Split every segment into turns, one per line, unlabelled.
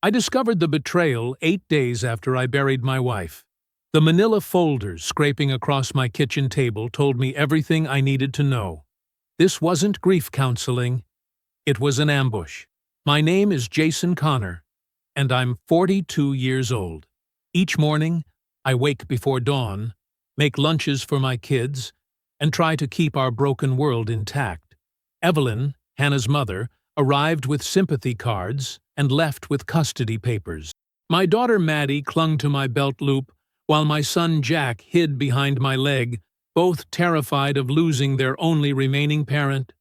I discovered the betrayal 8 days after I buried my wife. The manila folders scraping across my kitchen table told me everything I needed to know. This wasn't grief counseling. It was an ambush. My name is Jason Connor, and I'm 42 years old. Each morning, I wake before dawn, make lunches for my kids, and try to keep our broken world intact. Evelyn, Hannah's mother, arrived with sympathy cards and left with custody papers. My daughter Maddie clung to my belt loop, while my son Jack hid behind my leg, both terrified of losing their only remaining parent.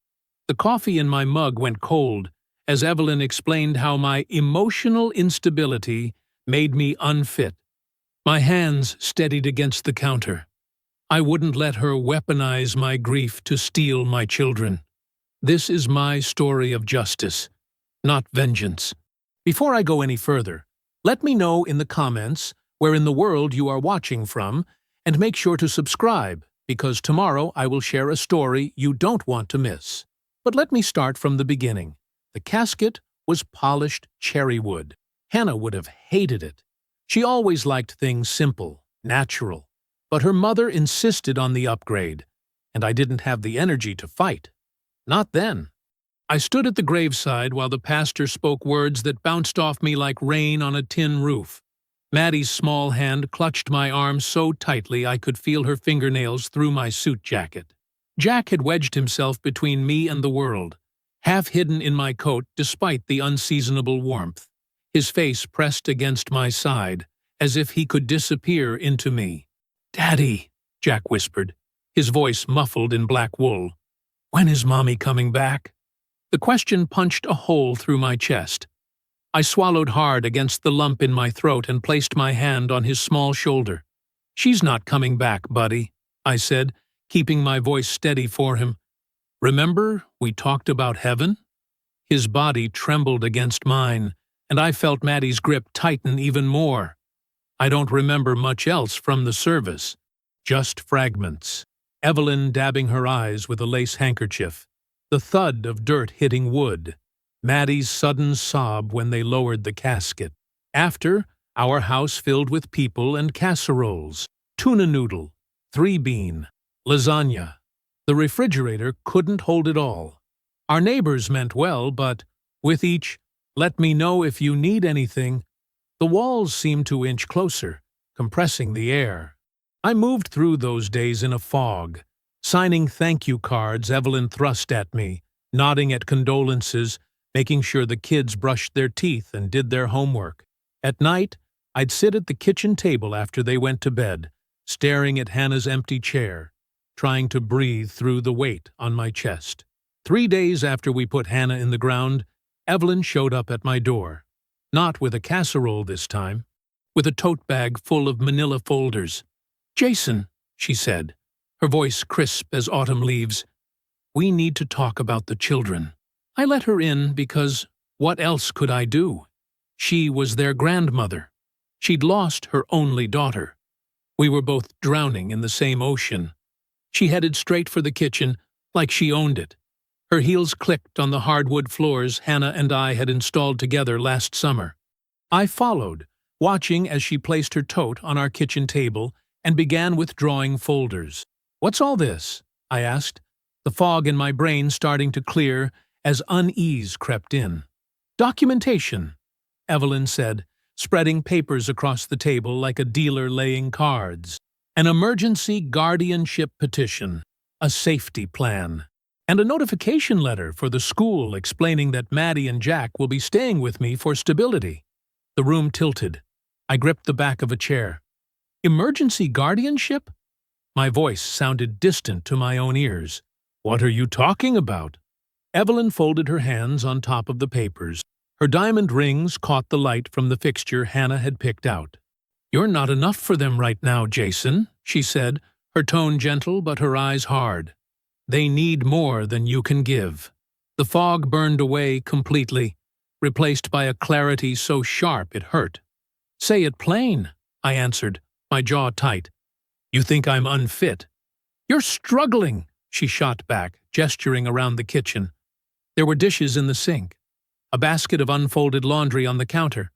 The coffee in my mug went cold as Evelyn explained how my emotional instability made me unfit. My hands steadied against the counter. I wouldn't let her weaponize my grief to steal my children. This is my story of justice, not vengeance. Before I go any further, let me know in the comments where in the world you are watching from, and make sure to subscribe, because tomorrow I will share a story you don't want to miss. But let me start from the beginning. The casket was polished cherry wood. Hannah would have hated it. She always liked things simple, natural. But her mother insisted on the upgrade, and I didn't have the energy to fight. Not then. I stood at the graveside while the pastor spoke words that bounced off me like rain on a tin roof. Maddie's small hand clutched my arm so tightly I could feel her fingernails through my suit jacket. Jack had wedged himself between me and the world, half hidden in my coat despite the unseasonable warmth. His face pressed against my side, as if he could disappear into me. "Daddy," Jack whispered, his voice muffled in black wool. "When is Mommy coming back?" The question punched a hole through my chest. I swallowed hard against the lump in my throat and placed my hand on his small shoulder. "She's not coming back, buddy," I said, keeping my voice steady for him. "Remember we talked about heaven?" His body trembled against mine, and I felt Maddie's grip tighten even more. I don't remember much else from the service, just fragments. Evelyn dabbing her eyes with a lace handkerchief, the thud of dirt hitting wood, Maddie's sudden sob when they lowered the casket. After, our house filled with people and casseroles, tuna noodle, 3-bean, lasagna. The refrigerator couldn't hold it all. Our neighbors meant well, but with each, "Let me know if you need anything," the walls seemed to inch closer, compressing the air. I moved through those days in a fog, signing thank you cards Evelyn thrust at me, nodding at condolences, making sure the kids brushed their teeth and did their homework. At night, I'd sit at the kitchen table after they went to bed, staring at Hannah's empty chair, trying to breathe through the weight on my chest. 3 days after we put Hannah in the ground, Evelyn showed up at my door. Not with a casserole this time, with a tote bag full of manila folders. "Jason," she said, her voice crisp as autumn leaves, "we need to talk about the children." I let her in because what else could I do? She was their grandmother. She'd lost her only daughter. We were both drowning in the same ocean. She headed straight for the kitchen, like she owned it. Her heels clicked on the hardwood floors Hannah and I had installed together last summer. I followed, watching as she placed her tote on our kitchen table and began withdrawing folders. "What's all this?" I asked, the fog in my brain starting to clear as unease crept in. "Documentation," Evelyn said, spreading papers across the table like a dealer laying cards. "An emergency guardianship petition, a safety plan, and a notification letter for the school explaining that Maddie and Jack will be staying with me for stability." The room tilted. I gripped the back of a chair. "Emergency guardianship?" My voice sounded distant to my own ears. "What are you talking about?" Evelyn folded her hands on top of the papers. Her diamond rings caught the light from the fixture Hannah had picked out. "You're not enough for them right now, Jason," she said, her tone gentle but her eyes hard. "They need more than you can give." The fog burned away completely, replaced by a clarity so sharp it hurt. "Say it plain," I answered, my jaw tight. "You think I'm unfit?" "You're struggling," she shot back, gesturing around the kitchen. There were dishes in the sink, a basket of unfolded laundry on the counter.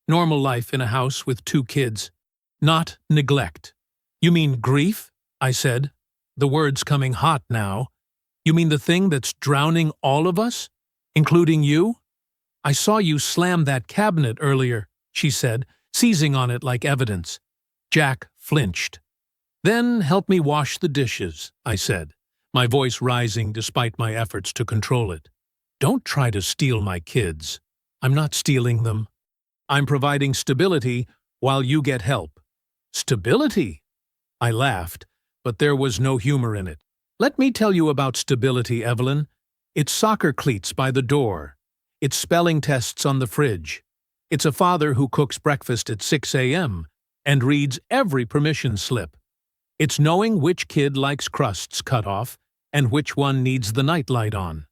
Normal life in a house with 2 kids. Not neglect. You mean grief? I said, the words coming hot now. You mean the thing that's drowning all of us? Including you? I saw you slam that cabinet earlier, she said, seizing on it like evidence. Jack flinched. Then help me wash the dishes, I said, my voice rising despite my efforts to control it. Don't try to steal my kids. I'm not stealing them. I'm providing stability while you get help. Stability? I laughed, but there was no humor in it. Let me tell you about stability, Evelyn. It's soccer cleats by the door. It's spelling tests on the fridge. It's a father who cooks breakfast at 6 a.m. and reads every permission slip. It's knowing which kid likes crusts cut off and which one needs the nightlight on.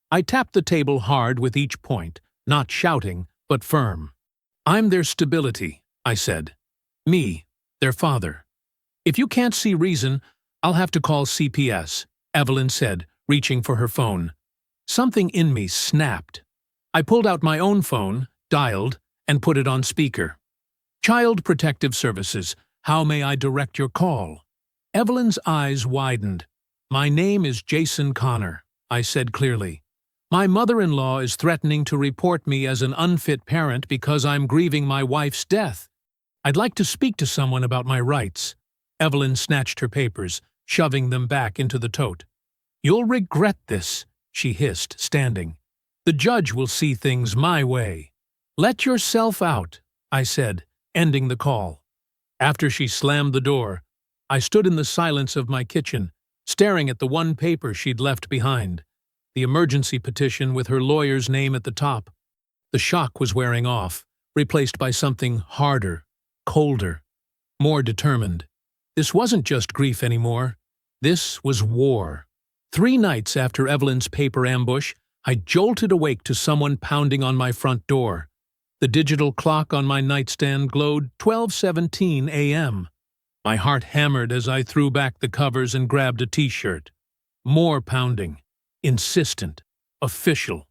I tapped the table hard with each point, not shouting, but firm. I'm their stability, I said. Me, their father. If you can't see reason, I'll have to call CPS, Evelyn said, reaching for her phone. Something in me snapped. I pulled out my own phone, dialed, and put it on speaker. Child Protective Services, how may I direct your call? Evelyn's eyes widened. My name is Jason Connor, I said clearly. My mother-in-law is threatening to report me as an unfit parent because I'm grieving my wife's death. I'd like to speak to someone about my rights. Evelyn snatched her papers, shoving them back into the tote. You'll regret this, she hissed, standing. The judge will see things my way. Let yourself out, I said, ending the call. After she slammed the door, I stood in the silence of my kitchen, staring at the one paper she'd left behind, the emergency petition with her lawyer's name at the top. The shock was wearing off, replaced by something harder, colder, more determined. This wasn't just grief anymore. This was war. 3 nights after Evelyn's paper ambush, I jolted awake to someone pounding on my front door. The digital clock on my nightstand glowed 12:17 a.m. My heart hammered as I threw back the covers and grabbed a t-shirt. More pounding. Insistent. Official.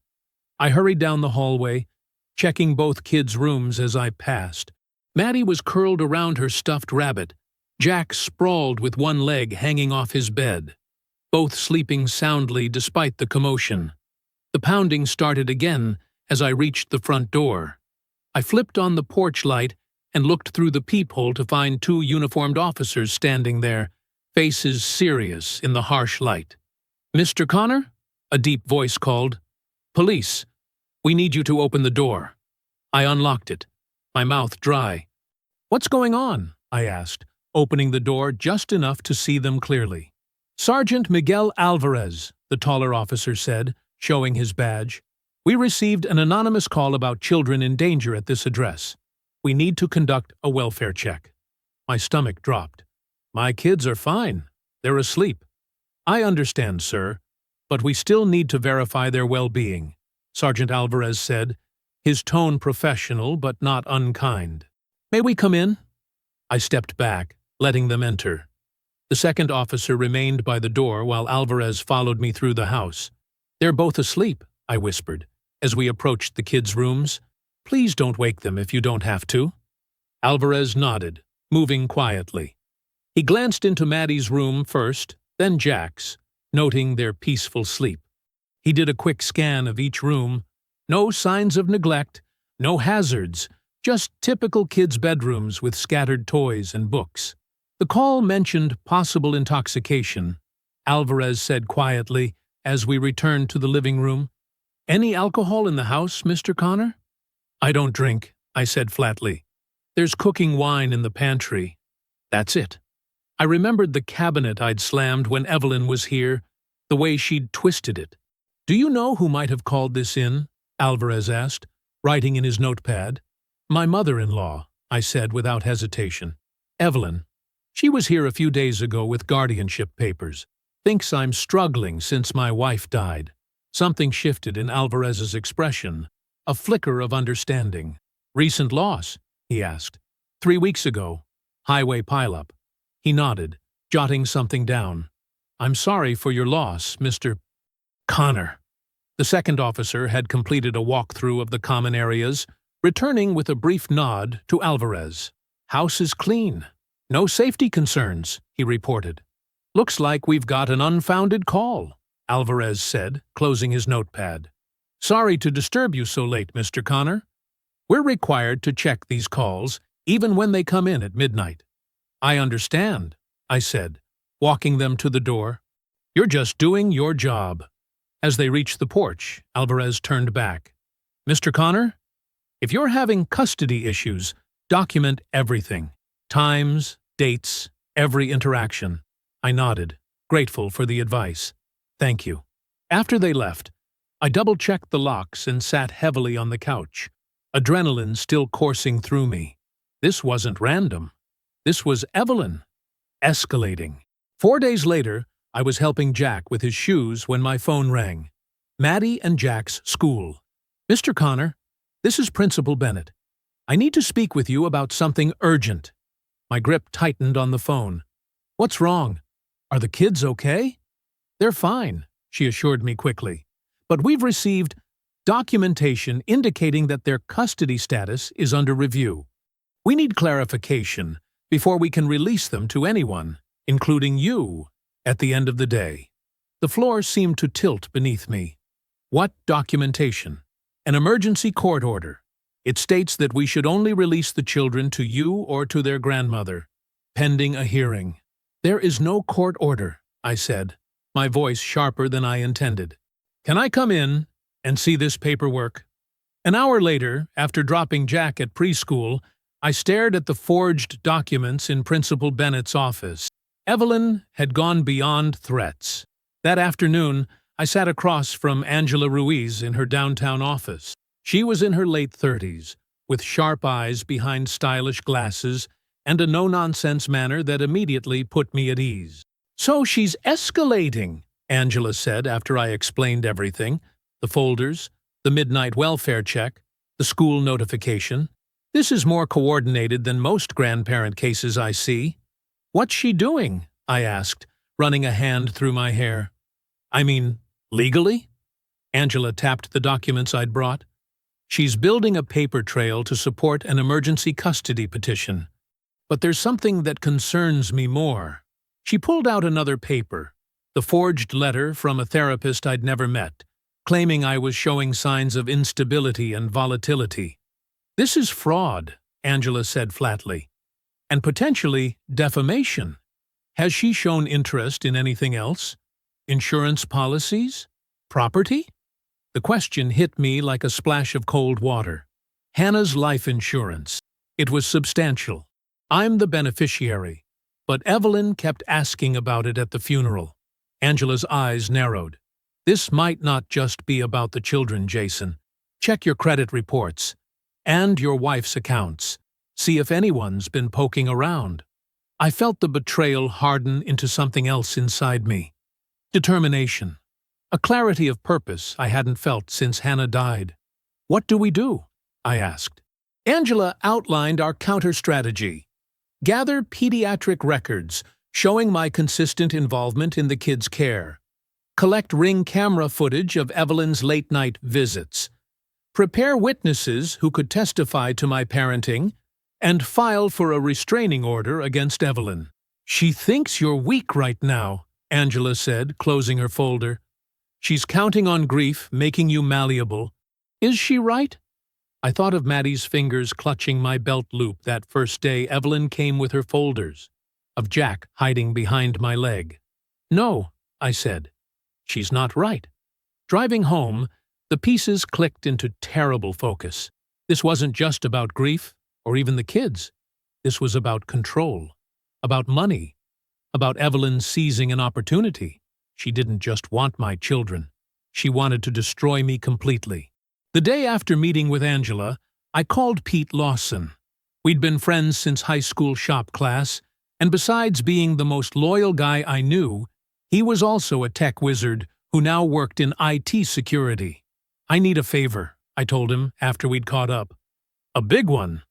I hurried down the hallway, checking both kids' rooms as I passed. Maddie was curled around her stuffed rabbit. Jack sprawled with one leg hanging off his bed, both sleeping soundly despite the commotion. The pounding started again as I reached the front door. I flipped on the porch light and looked through the peephole to find 2 uniformed officers standing there, faces serious in the harsh light. Mr. Connor? A deep voice called. Police. We need you to open the door. I unlocked it, my mouth dry. What's going on? I asked, opening the door just enough to see them clearly. Sergeant Miguel Alvarez, the taller officer said, showing his badge. We received an anonymous call about children in danger at this address. We need to conduct a welfare check. My stomach dropped. My kids are fine. They're asleep. I understand, sir, but we still need to verify their well-being, Sergeant Alvarez said, his tone professional but not unkind. May we come in? I stepped back, letting them enter. The second officer remained by the door while Alvarez followed me through the house. They're both asleep, I whispered, as we approached the kids' rooms. Please don't wake them if you don't have to. Alvarez nodded, moving quietly. He glanced into Maddie's room first, then Jack's, noting their peaceful sleep. He did a quick scan of each room. No signs of neglect, no hazards, just typical kids' bedrooms with scattered toys and books. The call mentioned possible intoxication, Alvarez said quietly as we returned to the living room. Any alcohol in the house, Mr. Connor? I don't drink, I said flatly. There's cooking wine in the pantry. That's it. I remembered the cabinet I'd slammed when Evelyn was here, the way she'd twisted it. Do you know who might have called this in? Alvarez asked, writing in his notepad. My mother-in-law, I said without hesitation. Evelyn. She was here a few days ago with guardianship papers. Thinks I'm struggling since my wife died. Something shifted in Alvarez's expression, a flicker of understanding. Recent loss? He asked. 3 weeks ago. Highway pileup. He nodded, jotting something down. I'm sorry for your loss, Mr. Connor. The second officer had completed a walkthrough of the common areas, returning with a brief nod to Alvarez. "House is clean. No safety concerns," he reported. "Looks like we've got an unfounded call," Alvarez said, closing his notepad. "Sorry to disturb you so late, Mr. Connor. We're required to check these calls, even when they come in at midnight." "I understand," I said, walking them to the door. "You're just doing your job." As they reached the porch, Alvarez turned back. "Mr. Connor, if you're having custody issues, document everything. Times, dates, every interaction." I nodded, grateful for the advice. "Thank you." After they left, I double-checked the locks and sat heavily on the couch, adrenaline still coursing through me. This wasn't random. This was Evelyn. Escalating. 4 days later, I was helping Jack with his shoes when my phone rang. Maddie and Jack's school. "Mr. Connor, this is Principal Bennett. I need to speak with you about something urgent." My grip tightened on the phone. "What's wrong? Are the kids okay?" "They're fine," she assured me quickly. "But we've received documentation indicating that their custody status is under review. We need clarification before we can release them to anyone, including you, at the end of the day." The floor seemed to tilt beneath me. "What documentation?" "An emergency court order. It states that we should only release the children to you or to their grandmother, pending a hearing." "There is no court order," I said, my voice sharper than I intended. "Can I come in and see this paperwork?" An hour later, after dropping Jack at preschool, I stared at the forged documents in Principal Bennett's office. Evelyn had gone beyond threats. That afternoon, I sat across from Angela Ruiz in her downtown office. She was in her late 30s, with sharp eyes behind stylish glasses and a no-nonsense manner that immediately put me at ease. "So she's escalating," Angela said after I explained everything. The folders, the midnight welfare check, the school notification. "This is more coordinated than most grandparent cases I see." "What's she doing?" I asked, running a hand through my hair. "I mean, legally?" Angela tapped the documents I'd brought. "She's building a paper trail to support an emergency custody petition. But there's something that concerns me more." She pulled out another paper, the forged letter from a therapist I'd never met, claiming I was showing signs of instability and volatility. "This is fraud," Angela said flatly, "and potentially defamation. Has she shown interest in anything else? Insurance policies? Property?" The question hit me like a splash of cold water. Hannah's life insurance. It was substantial. I'm the beneficiary, but Evelyn kept asking about it at the funeral. Angela's eyes narrowed. "This might not just be about the children, Jason. Check your credit reports and your wife's accounts. See if anyone's been poking around." I felt the betrayal harden into something else inside me. Determination. A clarity of purpose I hadn't felt since Hannah died. "What do we do?" I asked. Angela outlined our counter-strategy. Gather pediatric records showing my consistent involvement in the kids' care. Collect Ring camera footage of Evelyn's late-night visits. Prepare witnesses who could testify to my parenting, and file for a restraining order against Evelyn. "She thinks you're weak right now," Angela said, closing her folder. "She's counting on grief, making you malleable. Is she right?" I thought of Maddie's fingers clutching my belt loop that first day Evelyn came with her folders, of Jack hiding behind my leg. "No," I said. "She's not right." Driving home, the pieces clicked into terrible focus. This wasn't just about grief, or even the kids. This was about control, about money, about Evelyn seizing an opportunity. She didn't just want my children. She wanted to destroy me completely. The day after meeting with Angela, I called Pete Lawson. We'd been friends since high school shop class, and besides being the most loyal guy I knew, he was also a tech wizard who now worked in IT security. "I need a favor," I told him after we'd caught up. "A big one."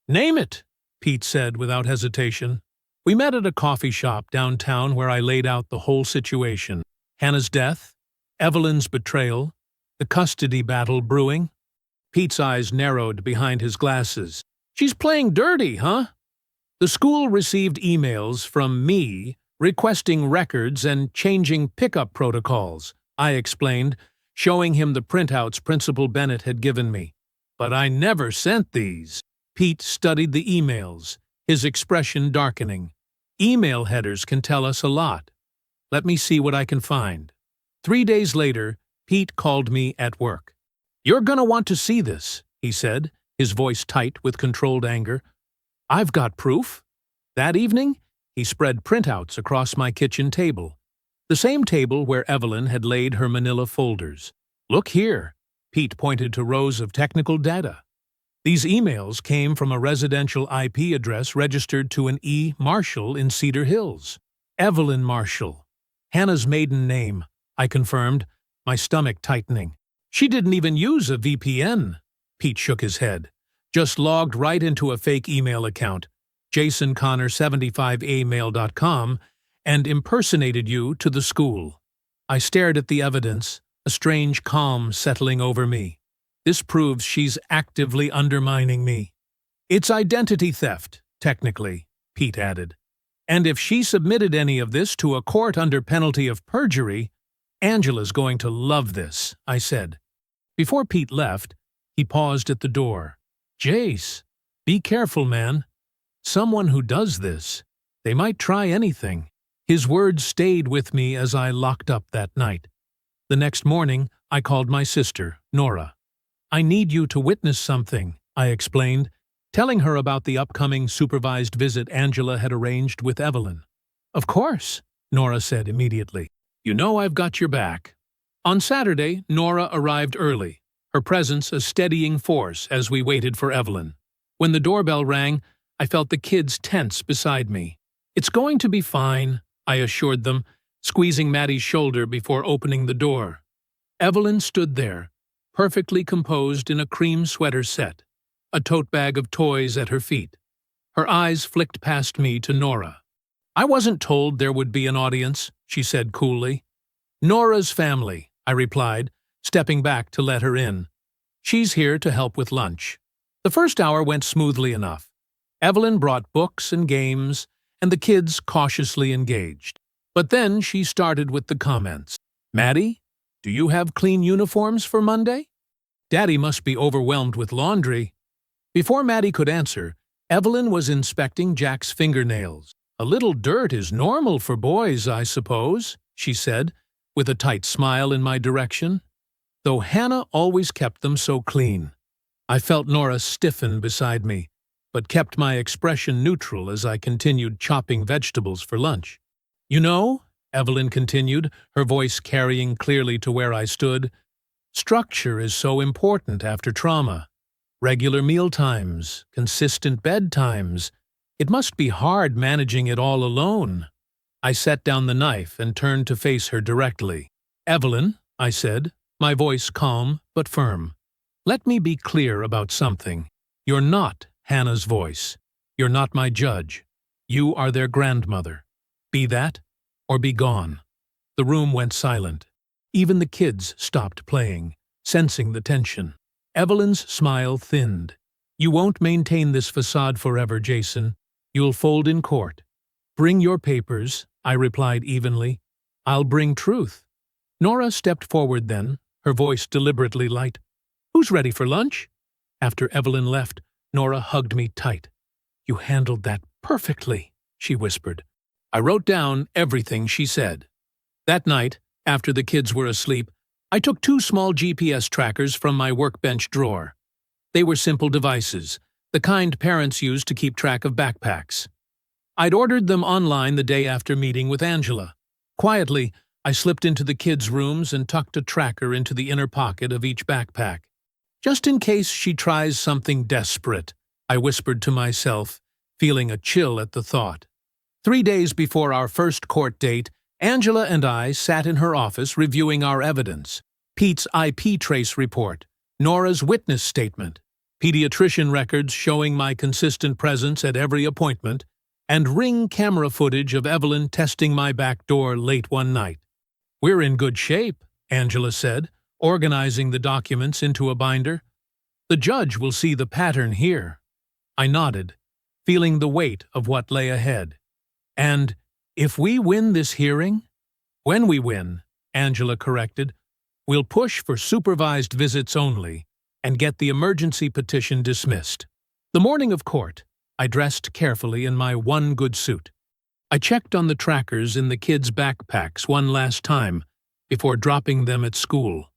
"Name it," Pete said without hesitation. We met at a coffee shop downtown where I laid out the whole situation. Hannah's death, Evelyn's betrayal, the custody battle brewing. Pete's eyes narrowed behind his glasses. She's playing dirty, huh? The school received emails from me requesting records and changing pickup protocols, I explained, showing him the printouts Principal Bennett had given me. But I never sent these. Pete studied the emails, his expression darkening. Email headers can tell us a lot. Let me see what I can find. 3 days later, Pete called me at work. "You're gonna want to see this," he said, his voice tight with controlled anger. "I've got proof." That evening, he spread printouts across my kitchen table, the same table where Evelyn had laid her manila folders. "Look here," Pete pointed to rows of technical data. These emails came from a residential IP address registered to an E. Marshall in Cedar Hills. Evelyn Marshall. Hannah's maiden name, I confirmed, my stomach tightening. "She didn't even use a VPN." Pete shook his head. "Just logged right into a fake email account, jasonconnor75amail.com, and impersonated you to the school." I stared at the evidence, a strange calm settling over me. This proves she's actively undermining me. "It's identity theft, technically," Pete added. "And if she submitted any of this to a court under penalty of perjury, Angela's going to love this," I said. Before Pete left, he paused at the door. "Jace, be careful, man. Someone who does this, they might try anything." His words stayed with me as I locked up that night. The next morning, I called my sister, Nora. "I need you to witness something," I explained, telling her about the upcoming supervised visit Angela had arranged with Evelyn. "Of course," Nora said immediately. "You know I've got your back." On Saturday, Nora arrived early, her presence a steadying force as we waited for Evelyn. When the doorbell rang, I felt the kids tense beside me. "It's going to be fine," I assured them, squeezing Maddie's shoulder before opening the door. Evelyn stood there, perfectly composed in a cream sweater set, a tote bag of toys at her feet. Her eyes flicked past me to Nora. "I wasn't told there would be an audience," she said coolly. "Nora's family," I replied, stepping back to let her in. "She's here to help with lunch." The first hour went smoothly enough. Evelyn brought books and games, and the kids cautiously engaged. But then she started with the comments. "Maddie, do you have clean uniforms for Monday? Daddy must be overwhelmed with laundry." Before Maddie could answer, Evelyn was inspecting Jack's fingernails. "A little dirt is normal for boys, I suppose," she said, with a tight smile in my direction. Though Hannah always kept them so clean. I felt Nora stiffen beside me, but kept my expression neutral as I continued chopping vegetables for lunch. "You know," Evelyn continued, her voice carrying clearly to where I stood, "structure is so important after trauma. Regular meal times, consistent bedtimes. It must be hard managing it all alone." I set down the knife and turned to face her directly. "Evelyn," I said, my voice calm but firm, "let me be clear about something. You're not Hannah's voice. You're not my judge. You are their grandmother. Be that, or be gone." The room went silent. Even the kids stopped playing, sensing the tension. Evelyn's smile thinned. "You won't maintain this facade forever, Jason. You'll fold in court." "Bring your papers," I replied evenly. "I'll bring truth." Nora stepped forward then, her voice deliberately light. "Who's ready for lunch?" After Evelyn left, Nora hugged me tight. "You handled that perfectly," she whispered. I wrote down everything she said. That night, after the kids were asleep, I took 2 small GPS trackers from my workbench drawer. They were simple devices, the kind parents use to keep track of backpacks. I'd ordered them online the day after meeting with Angela. Quietly, I slipped into the kids' rooms and tucked a tracker into the inner pocket of each backpack. "Just in case she tries something desperate," I whispered to myself, feeling a chill at the thought. 3 days before our first court date, Angela and I sat in her office reviewing our evidence. Pete's IP trace report, Nora's witness statement, pediatrician records showing my consistent presence at every appointment, and Ring camera footage of Evelyn testing my back door late one night. "We're in good shape," Angela said, organizing the documents into a binder. The judge will see the pattern here. I nodded, feeling the weight of what lay ahead. And if we win this hearing? When we win, Angela corrected, we'll push for supervised visits only and get the emergency petition dismissed. The morning of court, I dressed carefully in my one good suit. I checked on the trackers in the kids' backpacks one last time before dropping them at school.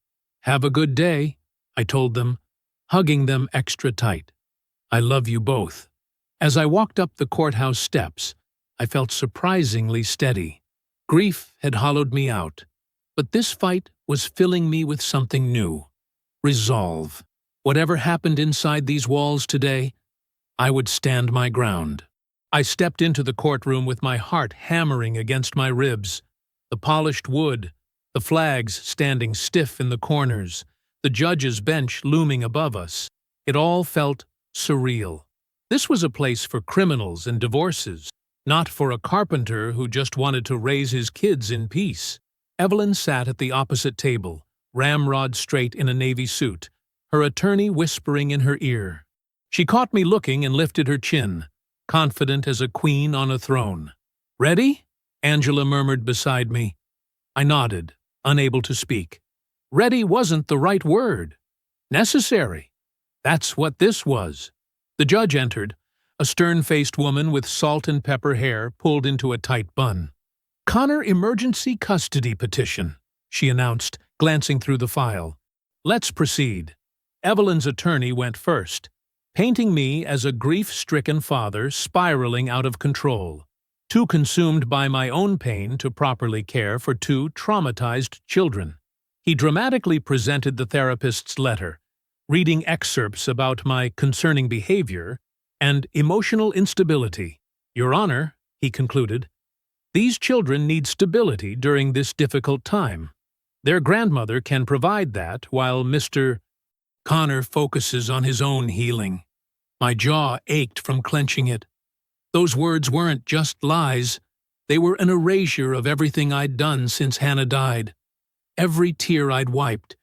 Have a good day, I told them, hugging them extra tight. I love you both. As I walked up the courthouse steps, I felt surprisingly steady. Grief had hollowed me out, but this fight was filling me with something new. Resolve. Whatever happened inside these walls today, I would stand my ground. I stepped into the courtroom with my heart hammering against my ribs. The polished wood, the flags standing stiff in the corners, the judge's bench looming above us. It all felt surreal. This was a place for criminals and divorces, not for a carpenter who just wanted to raise his kids in peace. Evelyn sat at the opposite table, ramrod straight in a navy suit, her attorney whispering in her ear. She caught me looking and lifted her chin, confident as a queen on a throne. "Ready?" Angela murmured beside me. I nodded, unable to speak. Ready wasn't the right word. Necessary. That's what this was. The judge entered, a stern-faced woman with salt and pepper hair pulled into a tight bun. "Connor emergency custody petition," she announced, glancing through the file. "Let's proceed." Evelyn's attorney went first, painting me as a grief-stricken father spiraling out of control, too consumed by my own pain to properly care for two traumatized children. He dramatically presented the therapist's letter, reading excerpts about my concerning behavior and emotional instability. "Your Honor," he concluded, "these children need stability during this difficult time. Their grandmother can provide that while Mr. Connor focuses on his own healing." My jaw ached from clenching it. Those words weren't just lies. They were an erasure of everything I'd done since Hannah died. Every tear I'd wiped,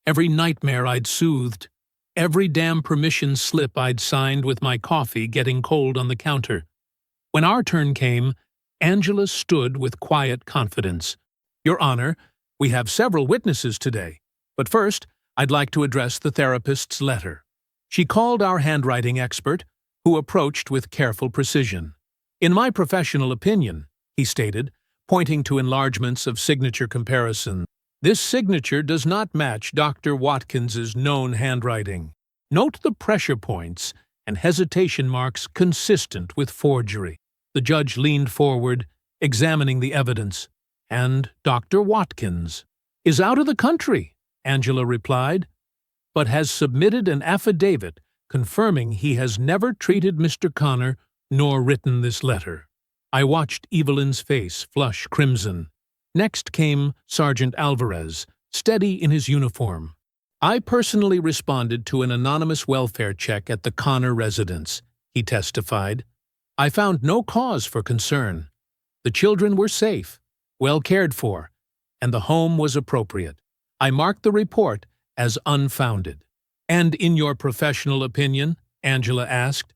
every nightmare I'd soothed, every damn permission slip I'd signed with my coffee getting cold on the counter. When our turn came, Angela stood with quiet confidence. "Your Honor, we have several witnesses today, but first, I'd like to address the therapist's letter." She called our handwriting expert, who approached with careful precision. "In my professional opinion," he stated, pointing to enlargements of signature comparison, "this signature does not match Dr. Watkins's known handwriting. Note the pressure points and hesitation marks consistent with forgery." The judge leaned forward, examining the evidence. "And Dr. Watkins is out of the country," Angela replied, "but has submitted an affidavit confirming he has never treated Mr. Connor nor written this letter." I watched Evelyn's face flush crimson. Next came Sergeant Alvarez, steady in his uniform. "I personally responded to an anonymous welfare check at the Connor residence," he testified. "I found no cause for concern. The children were safe, well cared for, and the home was appropriate. I marked the report as unfounded." "And in your professional opinion," Angela asked,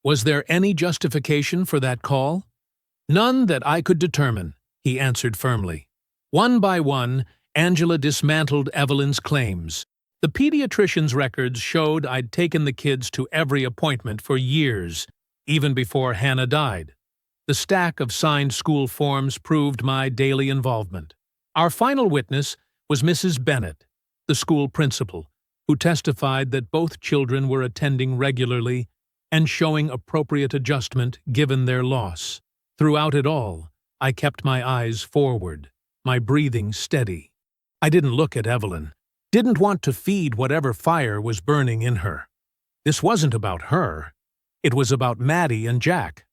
"was there any justification for that call?" "None that I could determine," he answered firmly. One by one, Angela dismantled Evelyn's claims. The pediatrician's records showed I'd taken the kids to every appointment for years, even before Hannah died. The stack of signed school forms proved my daily involvement. Our final witness was Mrs. Bennett, the school principal, who testified that both children were attending regularly and showing appropriate adjustment given their loss. Throughout it all, I kept my eyes forward, my breathing steady. I didn't look at Evelyn, didn't want to feed whatever fire was burning in her. This wasn't about her. It was about Maddie and Jack.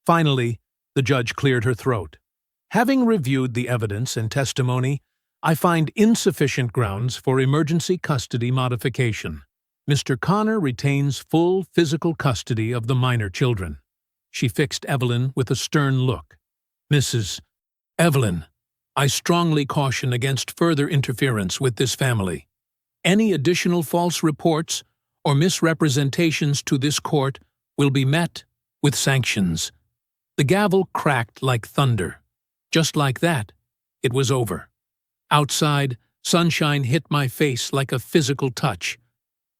Finally, the judge cleared her throat. "Having reviewed the evidence and testimony, I find insufficient grounds for emergency custody modification. Mr. Connor retains full physical custody of the minor children." She fixed Evelyn with a stern look. "Mrs. Evelyn, I strongly caution against further interference with this family. Any additional false reports or misrepresentations to this court will be met with sanctions." The gavel cracked like thunder. Just like that, it was over. Outside, sunshine hit my face like a physical touch.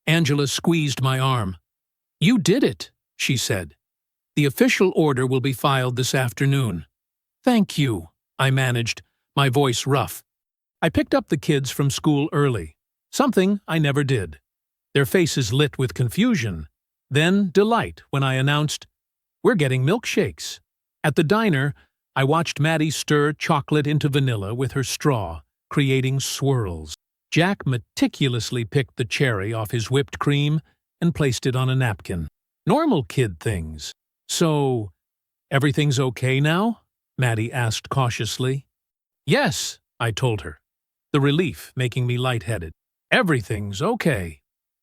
Angela squeezed my arm. "You did it," she said. "The official order will be filed this afternoon." "Thank you," I managed, my voice rough. I picked up the kids from school early, something I never did. Their faces lit with confusion, then delight when I announced, "We're getting milkshakes." At the diner, I watched Maddie stir chocolate into vanilla with her straw, creating swirls. Jack meticulously picked the cherry off his whipped cream and placed it on a napkin. Normal kid things. "So, everything's okay now?" Maddie asked cautiously. "Yes," I told her, the relief making me lightheaded. "Everything's okay."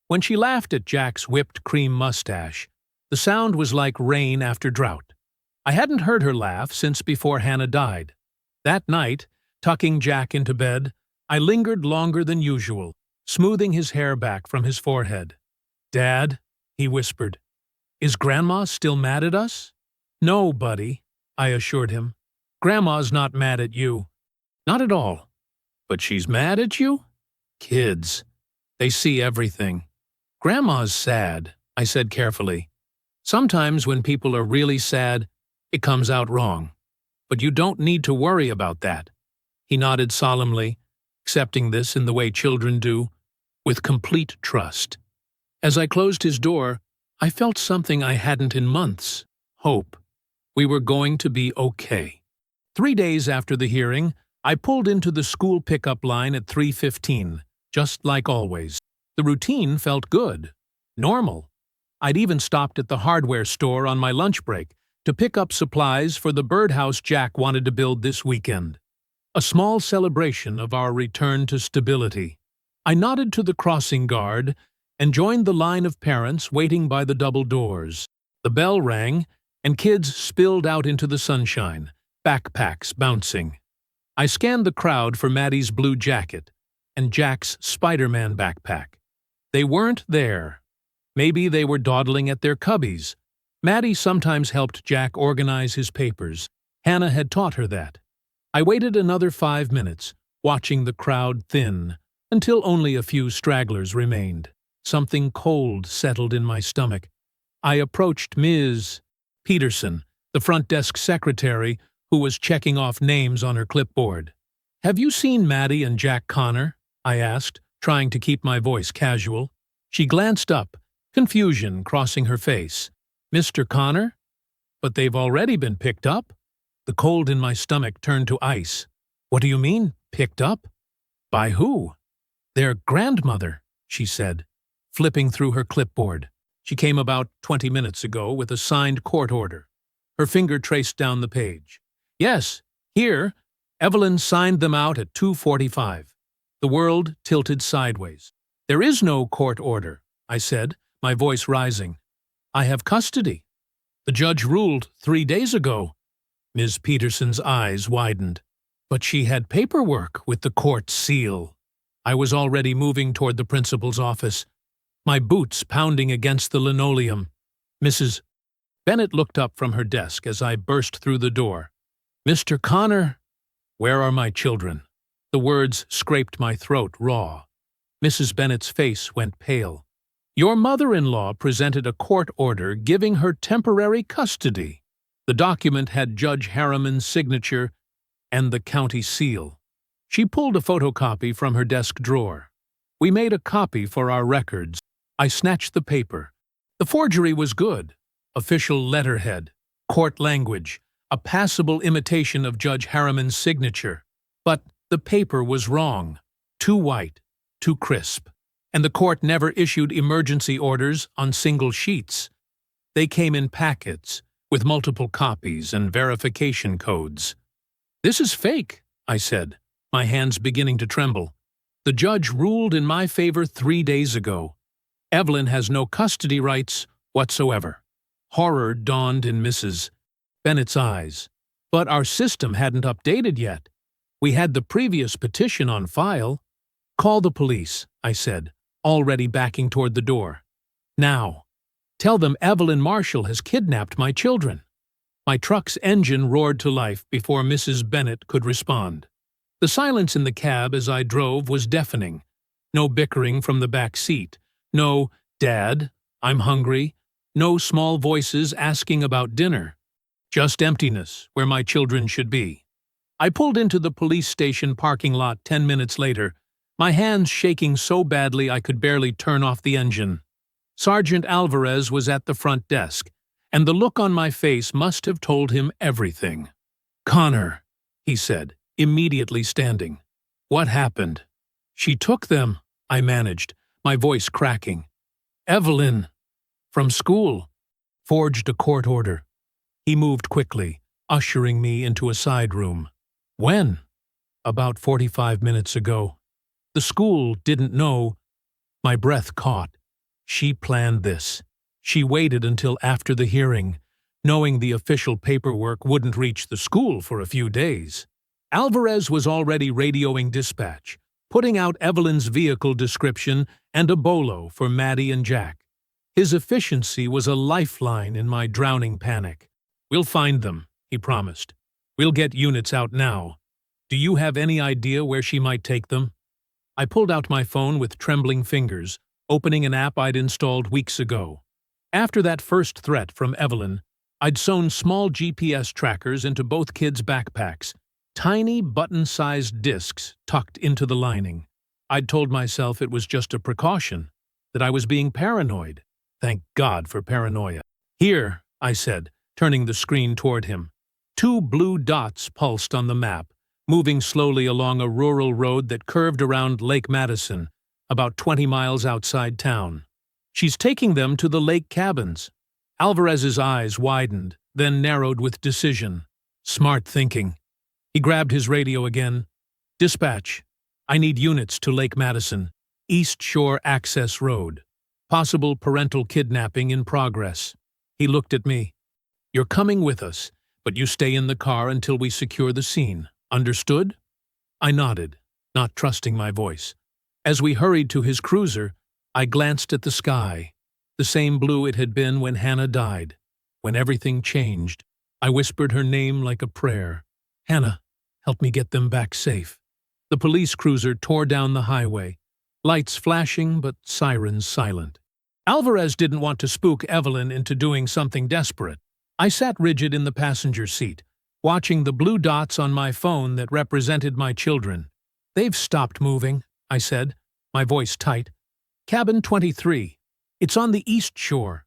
When she laughed at Jack's whipped cream mustache, the sound was like rain after drought. I hadn't heard her laugh since before Hannah died. That night, tucking Jack into bed, I lingered longer than usual, smoothing his hair back from his forehead. "Dad," he whispered, "is Grandma still mad at us?" "No, buddy," I assured him. "Grandma's not mad at you. Not at all. But she's mad at you? Kids. They see everything." "Grandma's sad," I said carefully. "Sometimes when people are really sad, it comes out wrong. But you don't need to worry about that." He nodded solemnly, accepting this in the way children do, with complete trust. As I closed his door, I felt something I hadn't in months: hope. We were going to be okay. 3 days after the hearing, I pulled into the school pickup line at 3:15, just like always. The routine felt good. Normal. I'd even stopped at the hardware store on my lunch break to pick up supplies for the birdhouse Jack wanted to build this weekend. A small celebration of our return to stability. I nodded to the crossing guard and joined the line of parents waiting by the double doors. The bell rang, and kids spilled out into the sunshine, backpacks bouncing. I scanned the crowd for Maddie's blue jacket and Jack's Spider-Man backpack. They weren't there. Maybe they were dawdling at their cubbies. Maddie sometimes helped Jack organize his papers. Hannah had taught her that. I waited another 5 minutes, watching the crowd thin, until only a few stragglers remained. Something cold settled in my stomach. I approached Ms. Peterson, the front desk secretary, who was checking off names on her clipboard. "Have you seen Maddie and Jack Connor?" I asked, trying to keep my voice casual. She glanced up, confusion crossing her face. "Mr. Connor? But they've already been picked up?" The cold in my stomach turned to ice. "What do you mean, picked up? By who?" "Their grandmother," she said, flipping through her clipboard. She came about 20 minutes ago with a signed court order. Her finger traced down the page. "Yes, here. Evelyn signed them out at 2:45. The world tilted sideways. "There is no court order," I said, my voice rising. "I have custody. The judge ruled 3 days ago." Ms. Peterson's eyes widened. "But she had paperwork with the court seal." I was already moving toward the principal's office, my boots pounding against the linoleum. "Mrs. Bennett looked up from her desk as I burst through the door. "Mr. Connor, where are my children?" The words scraped my throat raw. Mrs. Bennett's face went pale. "Your mother-in-law presented a court order giving her temporary custody." The document had Judge Harriman's signature and the county seal. She pulled a photocopy from her desk drawer. "We made a copy for our records." I snatched the paper. The forgery was good. Official letterhead, court language, a passable imitation of Judge Harriman's signature. But the paper was wrong. Too white, too crisp. And the court never issued emergency orders on single sheets. They came in packets, with multiple copies and verification codes. "This is fake," I said, my hands beginning to tremble. "The judge ruled in my favor 3 days ago. Evelyn has no custody rights whatsoever." Horror dawned in Mrs. Bennett's eyes. "But our system hadn't updated yet. We had the previous petition on file." "Call the police," I said, already backing toward the door. Now. Tell them Evelyn Marshall has kidnapped my children." My truck's engine roared to life before Mrs. Bennett could respond. The silence in the cab as I drove was deafening. No bickering from the back seat. No, "Dad, I'm hungry." No small voices asking about dinner. Just emptiness where my children should be. I pulled into the police station parking lot 10 minutes later, my hands shaking so badly I could barely turn off the engine. Sergeant Alvarez was at the front desk, and the look on my face must have told him everything. "Connor," he said, immediately standing. "What happened?" "She took them," I managed, my voice cracking. "Evelyn." "From school." "Forged a court order." He moved quickly, ushering me into a side room. "When?" "About 45 minutes ago." "The school didn't know." My breath caught. She planned this. She waited until after the hearing, knowing the official paperwork wouldn't reach the school for a few days. Alvarez was already radioing dispatch, putting out Evelyn's vehicle description and a bolo for Maddie and Jack. His efficiency was a lifeline in my drowning panic. "We'll find them," he promised. "We'll get units out now. Do you have any idea where she might take them?" I pulled out my phone with trembling fingers, opening an app I'd installed weeks ago. After that first threat from Evelyn, I'd sewn small GPS trackers into both kids' backpacks, tiny button-sized discs tucked into the lining. I'd told myself it was just a precaution, that I was being paranoid. Thank God for paranoia. "Here," I said, turning the screen toward him. 2 blue dots pulsed on the map, moving slowly along a rural road that curved around Lake Madison, about 20 miles outside town. "She's taking them to the lake cabins." Alvarez's eyes widened, then narrowed with decision. Smart thinking. He grabbed his radio again. "Dispatch. I need units to Lake Madison, East Shore Access Road. Possible parental kidnapping in progress." He looked at me. "You're coming with us, but you stay in the car until we secure the scene. Understood?" I nodded, not trusting my voice. As we hurried to his cruiser, I glanced at the sky, the same blue it had been when Hannah died. When everything changed, I whispered her name like a prayer. "Hannah, help me get them back safe." The police cruiser tore down the highway, lights flashing but sirens silent. Alvarez didn't want to spook Evelyn into doing something desperate. I sat rigid in the passenger seat, watching the blue dots on my phone that represented my children. "They've stopped moving," I said, my voice tight. "Cabin 23. It's on the East Shore."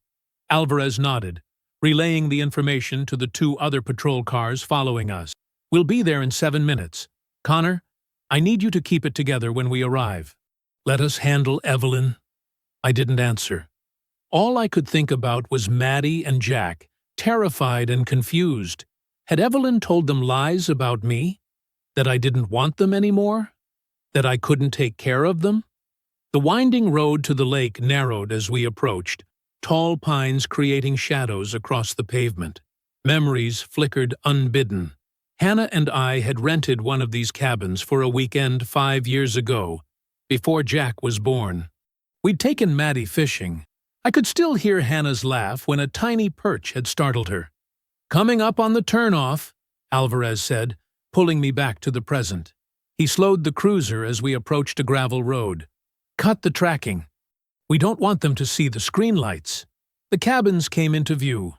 Alvarez nodded, relaying the information to the 2 other patrol cars following us. "We'll be there in 7 minutes. Connor, I need you to keep it together when we arrive." "Let us handle Evelyn." I didn't answer. All I could think about was Maddie and Jack, terrified and confused. Had Evelyn told them lies about me? That I didn't want them anymore? That I couldn't take care of them? The winding road to the lake narrowed as we approached, tall pines creating shadows across the pavement. Memories flickered unbidden. Hannah and I had rented one of these cabins for a weekend 5 years ago, before Jack was born. We'd taken Maddie fishing. I could still hear Hannah's laugh when a tiny perch had startled her. "Coming up on the turnoff," Alvarez said, pulling me back to the present. He slowed the cruiser as we approached a gravel road. "Cut the tracking. We don't want them to see the screen lights." The cabins came into view,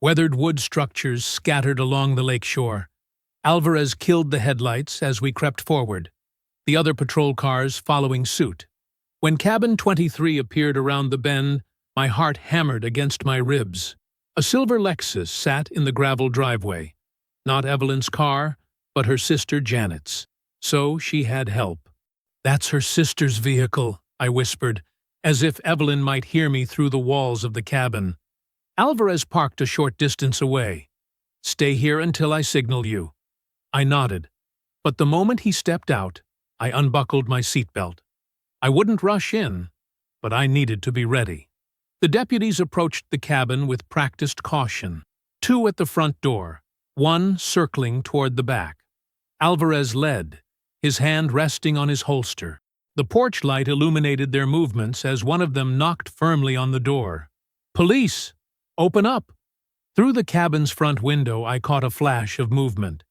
weathered wood structures scattered along the lake shore. Alvarez killed the headlights as we crept forward, the other patrol cars following suit. When cabin 23 appeared around the bend, my heart hammered against my ribs. A silver Lexus sat in the gravel driveway. Not Evelyn's car, but her sister Janet's. So she had help. "That's her sister's vehicle," I whispered, as if Evelyn might hear me through the walls of the cabin. Alvarez parked a short distance away. "Stay here until I signal you." I nodded, but the moment he stepped out, I unbuckled my seatbelt. I wouldn't rush in, but I needed to be ready. The deputies approached the cabin with practiced caution. 2 at the front door, 1 circling toward the back. Alvarez led, his hand resting on his holster. The porch light illuminated their movements as one of them knocked firmly on the door. "Police! Open up!" Through the cabin's front window I caught a flash of movement.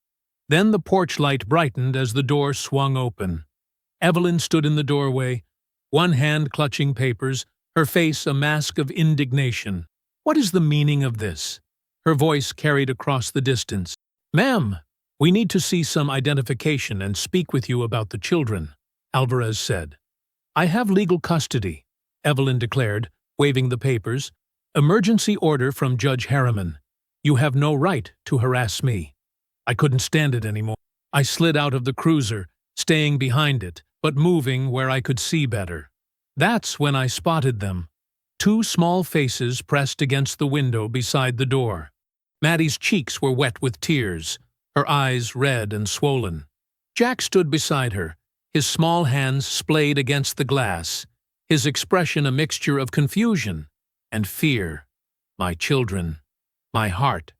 Then the porch light brightened as the door swung open. Evelyn stood in the doorway, one hand clutching papers, her face a mask of indignation. "What is the meaning of this?" Her voice carried across the distance. "Ma'am, we need to see some identification and speak with you about the children," Alvarez said. "I have legal custody," Evelyn declared, waving the papers. "Emergency order from Judge Harriman. You have no right to harass me." I couldn't stand it anymore. I slid out of the cruiser, staying behind it, but moving where I could see better. That's when I spotted them. Two small faces pressed against the window beside the door. Maddie's cheeks were wet with tears, her eyes red and swollen. Jack stood beside her, his small hands splayed against the glass, his expression a mixture of confusion and fear. My children. My heart.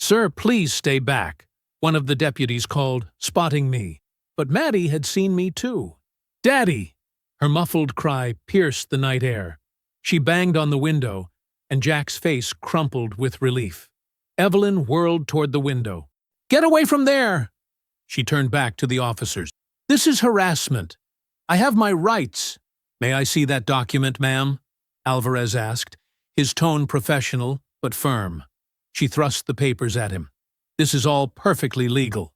"Sir, please stay back," one of the deputies called, spotting me. But Maddie had seen me too. "Daddy!" Her muffled cry pierced the night air. She banged on the window, and Jack's face crumpled with relief. Evelyn whirled toward the window. "Get away from there!" She turned back to the officers. "This is harassment. I have my rights." "May I see that document, ma'am?" Alvarez asked, his tone professional but firm. She thrust the papers at him. "This is all perfectly legal."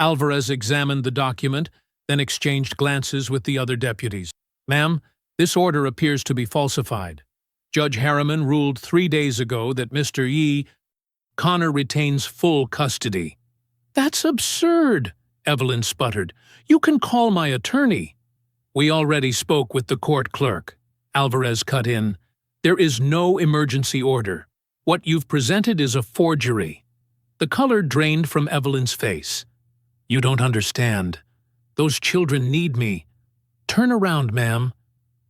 Alvarez examined the document, then exchanged glances with the other deputies. "Ma'am, this order appears to be falsified. Judge Harriman ruled 3 days ago that Mr. Connor retains full custody." "That's absurd," Evelyn sputtered. "You can call my attorney." "We already spoke with the court clerk," Alvarez cut in. "There is no emergency order. What you've presented is a forgery." The color drained from Evelyn's face. "You don't understand. Those children need me." "Turn around, ma'am."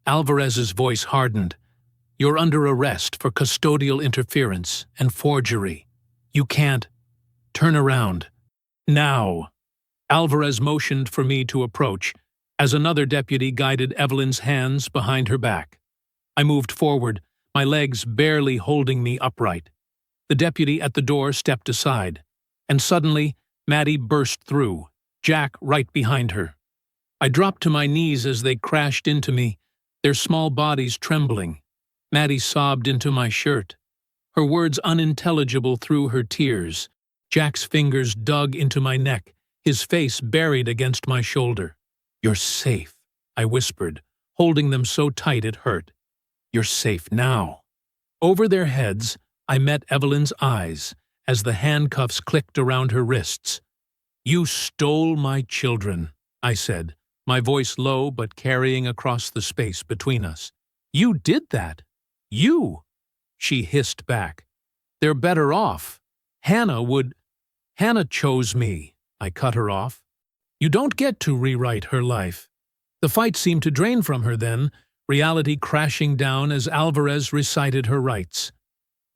Alvarez's voice hardened. "You're under arrest for custodial interference and forgery. You can't. Turn around. Now." Alvarez motioned for me to approach, as another deputy guided Evelyn's hands behind her back. I moved forward, my legs barely holding me upright. The deputy at the door stepped aside, and suddenly Maddie burst through, Jack right behind her. I dropped to my knees as they crashed into me, their small bodies trembling. Maddie sobbed into my shirt, her words unintelligible through her tears. Jack's fingers dug into my neck, his face buried against my shoulder. "You're safe," I whispered, holding them so tight it hurt. "You're safe now." Over their heads, I met Evelyn's eyes as the handcuffs clicked around her wrists. "You stole my children," I said, my voice low but carrying across the space between us. "You did that. You!" She hissed back. "They're better off. Hannah chose me." I cut her off. "You don't get to rewrite her life." The fight seemed to drain from her then, reality crashing down as Alvarez recited her rights.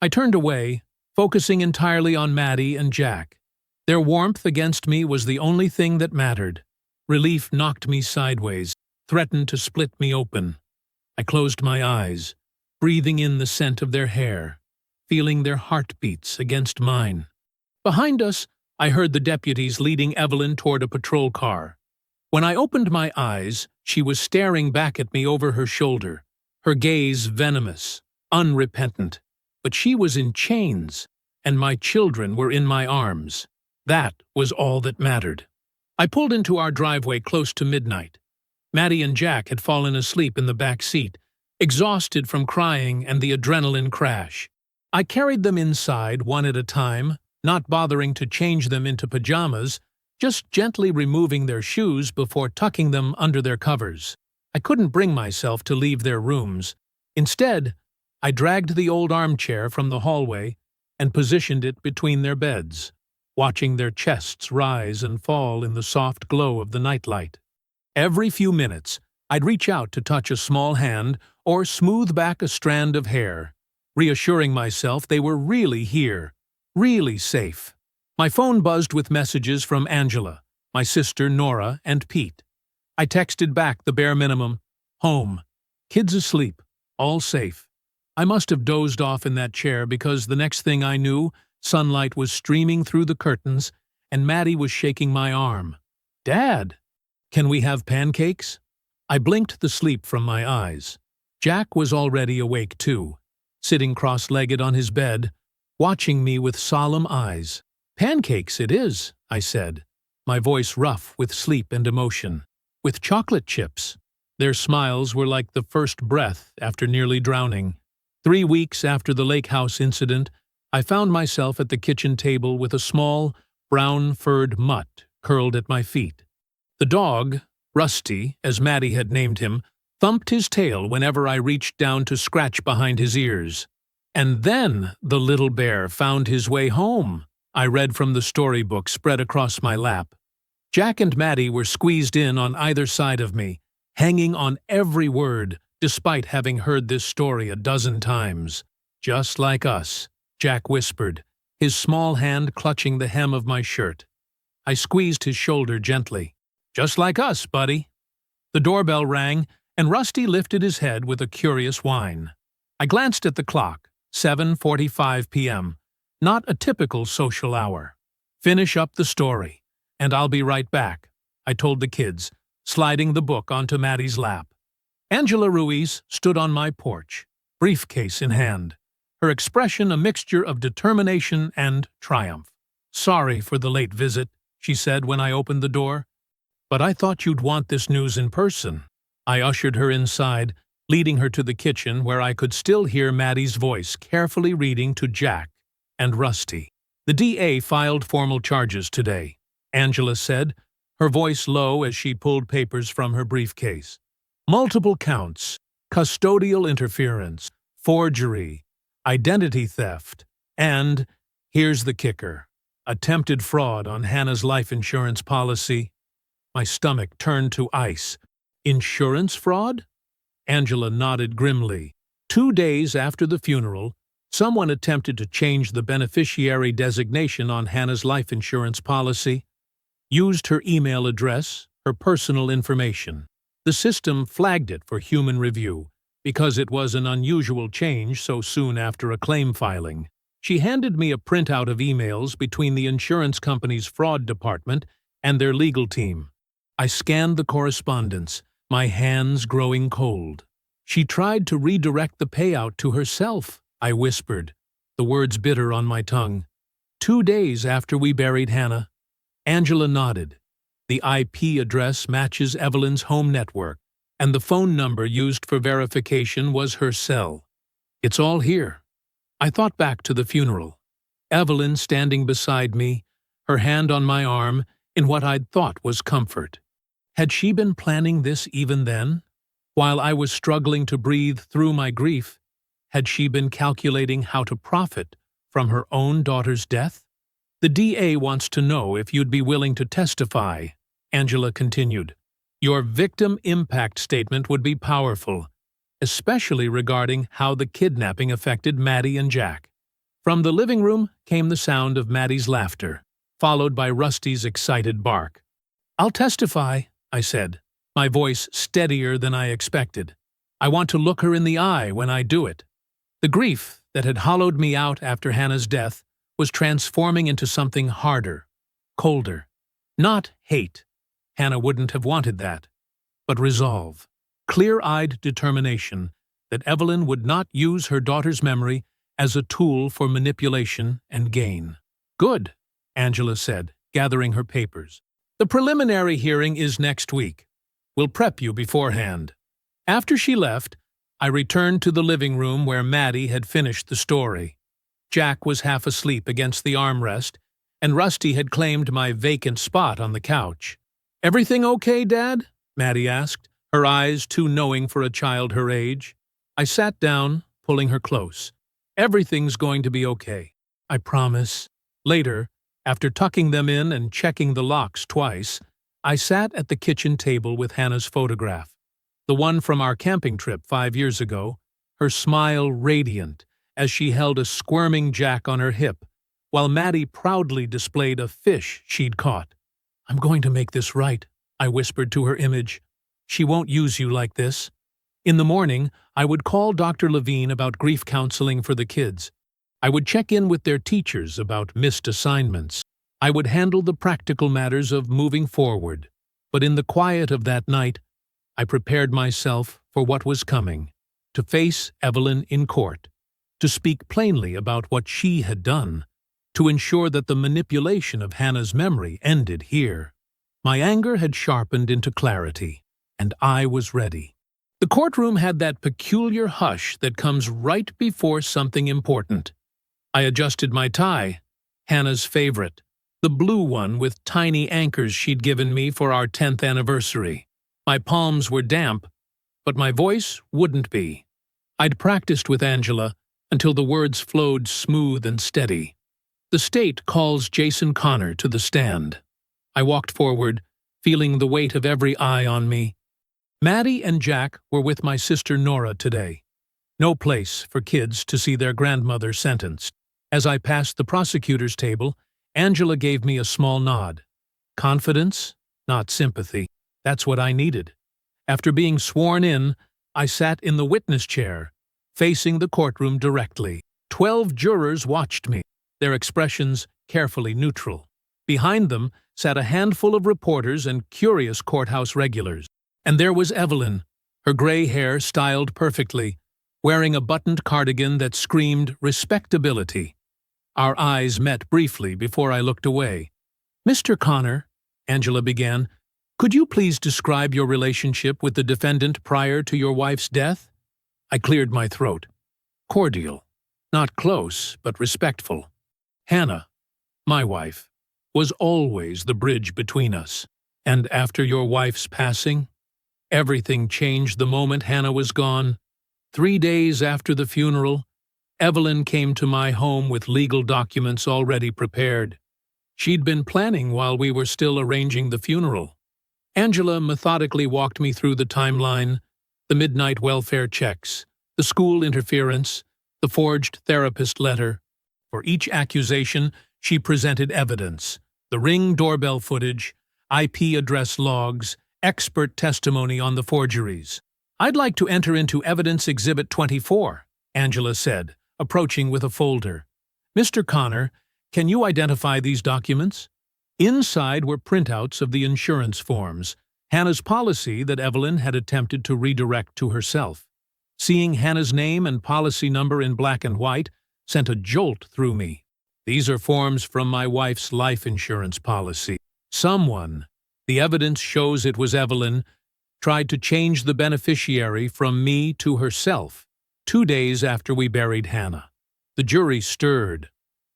I turned away, focusing entirely on Maddie and Jack. Their warmth against me was the only thing that mattered. Relief knocked me sideways, threatened to split me open. I closed my eyes, breathing in the scent of their hair, feeling their heartbeats against mine. Behind us, I heard the deputies leading Evelyn toward a patrol car. When I opened my eyes, she was staring back at me over her shoulder, her gaze venomous, unrepentant. But she was in chains, and my children were in my arms. That was all that mattered. I pulled into our driveway close to midnight. Maddie and Jack had fallen asleep in the back seat, exhausted from crying and the adrenaline crash. I carried them inside one at a time, not bothering to change them into pajamas, just gently removing their shoes before tucking them under their covers. I couldn't bring myself to leave their rooms. Instead, I dragged the old armchair from the hallway and positioned it between their beds, watching their chests rise and fall in the soft glow of the nightlight. Every few minutes, I'd reach out to touch a small hand or smooth back a strand of hair, reassuring myself they were really here, really safe. My phone buzzed with messages from Angela, my sister Nora, and Pete. I texted back the bare minimum. Home. Kids asleep. All safe. I must have dozed off in that chair because the next thing I knew, sunlight was streaming through the curtains and Maddie was shaking my arm. Dad! Can we have pancakes? I blinked the sleep from my eyes. Jack was already awake too, sitting cross-legged on his bed, watching me with solemn eyes. Pancakes it is, I said, my voice rough with sleep and emotion. With chocolate chips. Their smiles were like the first breath after nearly drowning. 3 weeks after the lake house incident, I found myself at the kitchen table with a small, brown-furred mutt curled at my feet. The dog, Rusty, as Maddie had named him, thumped his tail whenever I reached down to scratch behind his ears. And then the little bear found his way home, I read from the storybook spread across my lap. Jack and Maddie were squeezed in on either side of me, hanging on every word, despite having heard this story a dozen times. Just like us, Jack whispered, his small hand clutching the hem of my shirt. I squeezed his shoulder gently. Just like us, buddy. The doorbell rang, and Rusty lifted his head with a curious whine. I glanced at the clock, 7:45 p.m., not a typical social hour. Finish up the story, and I'll be right back, I told the kids, sliding the book onto Maddie's lap. Angela Ruiz stood on my porch, briefcase in hand, her expression a mixture of determination and triumph. Sorry for the late visit, she said when I opened the door. But I thought you'd want this news in person. I ushered her inside, leading her to the kitchen where I could still hear Maddie's voice carefully reading to Jack and Rusty. The DA filed formal charges today, Angela said, her voice low as she pulled papers from her briefcase. Multiple counts, custodial interference, forgery, identity theft, and, here's the kicker, attempted fraud on Hannah's life insurance policy. My stomach turned to ice. Insurance fraud? Angela nodded grimly. 2 days after the funeral, someone attempted to change the beneficiary designation on Hannah's life insurance policy, used her email address, her personal information. The system flagged it for human review because it was an unusual change so soon after a claim filing. She handed me a printout of emails between the insurance company's fraud department and their legal team. I scanned the correspondence, my hands growing cold. She tried to redirect the payout to herself, I whispered, the words bitter on my tongue. 2 days after we buried Hannah. Angela nodded. The IP address matches Evelyn's home network, and the phone number used for verification was her cell. It's all here. I thought back to the funeral. Evelyn standing beside me, her hand on my arm, in what I'd thought was comfort. Had she been planning this even then? While I was struggling to breathe through my grief, had she been calculating how to profit from her own daughter's death? The DA wants to know if you'd be willing to testify, Angela continued. Your victim impact statement would be powerful, especially regarding how the kidnapping affected Maddie and Jack. From the living room came the sound of Maddie's laughter, followed by Rusty's excited bark. I'll testify, I said, my voice steadier than I expected. I want to look her in the eye when I do it. The grief that had hollowed me out after Hannah's death was transforming into something harder, colder. Not hate. Hannah wouldn't have wanted that. But resolve. Clear-eyed determination that Evelyn would not use her daughter's memory as a tool for manipulation and gain. Good, Angela said, gathering her papers. The preliminary hearing is next week. We'll prep you beforehand. After she left, I returned to the living room where Maddie had finished the story. Jack was half asleep against the armrest, and Rusty had claimed my vacant spot on the couch. Everything okay, Dad? Maddie asked, her eyes too knowing for a child her age. I sat down, pulling her close. Everything's going to be okay, I promise. Later, after tucking them in and checking the locks twice, I sat at the kitchen table with Hannah's photograph, the one from our camping trip 5 years ago, her smile radiant as she held a squirming Jack on her hip, while Maddie proudly displayed a fish she'd caught. I'm going to make this right, I whispered to her image. "She won't use you like this." In the morning, I would call Dr. Levine about grief counseling for the kids. I would check in with their teachers about missed assignments. I would handle the practical matters of moving forward. But in the quiet of that night, I prepared myself for what was coming, to face Evelyn in court, to speak plainly about what she had done, to ensure that the manipulation of Hannah's memory ended here. My anger had sharpened into clarity, and I was ready. The courtroom had that peculiar hush that comes right before something important. I adjusted my tie, Hannah's favorite, the blue one with tiny anchors she'd given me for our 10th anniversary. My palms were damp, but my voice wouldn't be. I'd practiced with Angela until the words flowed smooth and steady. The state calls Jason Connor to the stand. I walked forward, feeling the weight of every eye on me. Maddie and Jack were with my sister Nora today. No place for kids to see their grandmother sentenced. As I passed the prosecutor's table, Angela gave me a small nod. Confidence, not sympathy. That's what I needed. After being sworn in, I sat in the witness chair, facing the courtroom directly. 12 jurors watched me, their expressions carefully neutral. Behind them sat a handful of reporters and curious courthouse regulars. And there was Evelyn, her gray hair styled perfectly, wearing a buttoned cardigan that screamed respectability. Our eyes met briefly before I looked away. "Mr. Connor," Angela began, "could you please describe your relationship with the defendant prior to your wife's death?" I cleared my throat. "Cordial. Not close, but respectful. Hannah, my wife, was always the bridge between us. And after your wife's passing, everything changed the moment Hannah was gone. 3 days after the funeral, Evelyn came to my home with legal documents already prepared. She'd been planning while we were still arranging the funeral." Angela methodically walked me through the timeline, the midnight welfare checks, the school interference, the forged therapist letter. For each accusation, she presented evidence: the Ring doorbell footage, IP address logs, expert testimony on the forgeries. "I'd like to enter into Evidence Exhibit 24, Angela said, approaching with a folder. "Mr. Connor, can you identify these documents?" Inside were printouts of the insurance forms, Hannah's policy that Evelyn had attempted to redirect to herself. Seeing Hannah's name and policy number in black and white sent a jolt through me. These are forms from my wife's life insurance policy. Someone, the evidence shows it was Evelyn, tried to change the beneficiary from me to herself 2 days after we buried Hannah. The jury stirred.